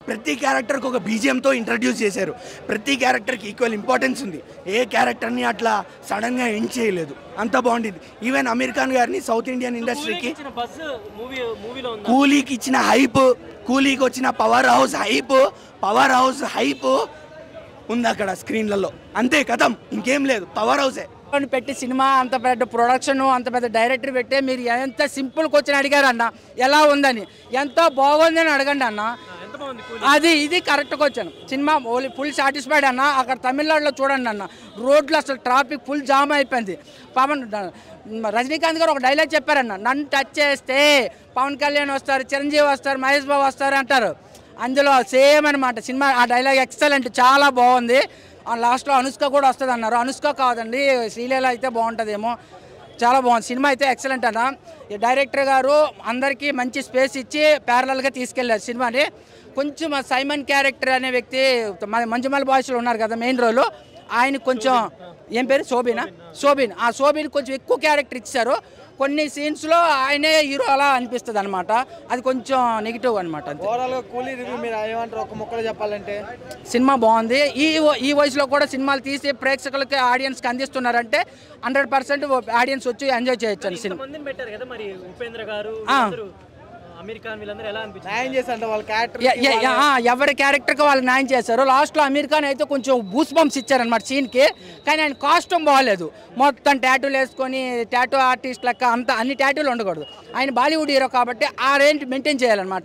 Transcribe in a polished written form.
ప్రతి క్యారెక్టర్కి ఒక బీజిఎంతో ఇంట్రడ్యూస్ చేశారు. ప్రతి క్యారెక్టర్కి ఈక్వల్ ఇంపార్టెన్స్ ఉంది. ఏ క్యారెక్టర్ని అట్లా సడన్గా ఎండ్ చేయలేదు. అంత బాగుండింది. ఈవెన్ అమీర్ ఖాన్ గారిని సౌత్ ఇండియన్ ఇండస్ట్రీకి కూలీకి ఇచ్చిన హైప్, కూలీకి వచ్చిన పవర్ హౌస్ హైప్ ఉంది అక్కడ స్క్రీన్లలో. అంతే కథం, ఇంకేం లేదు, పవర్ హౌసే పెట్టి సినిమా అంత పెద్ద ప్రొడక్షన్ అంత పెద్ద డైరెక్టర్ పెట్టి మీరు ఎంత సింపుల్ క్వశ్చన్ అడిగారు అన్న, ఎలా ఉందని, ఎంతో బాగుందని అడగండి అన్న. ఇది correct question. Cinema full satisfied అన్న. అక్కడ తమిళనాడులో చూడండి అన్న, రోడ్లు అసలు ట్రాఫిక్ ఫుల్ జామ్ అయిపోయింది. రజనీకాంత్ గారు ఒక డైలాగ్ చెప్పారన్న, నన్ను టచ్ చేస్తే పవన్ కళ్యాణ్ వస్తారు, చిరంజీవి వస్తారు, మహేష్ బాబు వస్తారు అంటారు. అందులో సేమ్ అనమాట సినిమా. ఆ డైలాగ్ ఎక్సలెంట్, చాలా బాగుంది. లాస్ట్లో అనుష్క కూడా వస్తుంది అన్నారు. అనుష్క కాదండి, శ్రీలీల అయితే బాగుంటుందేమో. చాలా బాగుంది సినిమా అయితే, ఎక్సలెంట్ అన్న. డైరెక్టర్ గారు అందరికీ మంచి స్పేస్ ఇచ్చి ప్యారలల్గా తీసుకెళ్ళారు సినిమాని. కొంచెం సైమన్ క్యారెక్టర్ అనే వ్యక్తి మంజుమల్ బాయ్స్లో ఉన్నారు కదా మెయిన్ రోల్, ఆయన కొంచెం ఏం పేరు శోభిన్. ఆ శోభిన్ కొంచెం ఎక్కువ క్యారెక్టర్ ఇచ్చారు. కొన్ని సీన్స్లో ఆయనే హీరో అలా అనిపిస్తుంది అనమాట. అది కొంచెం నెగిటివ్ అనమాట. చెప్పాలంటే సినిమా బాగుంది. ఈ వయసులో కూడా సినిమాలు తీసి ప్రేక్షకులకి ఆడియన్స్కి అందిస్తున్నారంటే 100% ఆడియన్స్ వచ్చి ఎంజాయ్ చేయొచ్చు అని సినిమా. ఎవరి క్యారెక్టర్కి వాళ్ళు న్యాయం చేశారు. లాస్ట్లో అమీర్ ఖాన్ అయితే కొంచెం బూస్ బంప్స్ ఇచ్చారనమాట సీన్కి. కానీ ఆయన కాస్ట్యూమ్ బాగాలేదు, మొత్తం టాటూలు వేసుకొని టాటూ ఆర్టిస్ట్ లెక్క అన్ని టాటూలు ఉండకూడదు. ఆయన బాలీవుడ్ హీరో కాబట్టి ఆ రేంజ్ మెయింటైన్ చేయాలన్నమాట.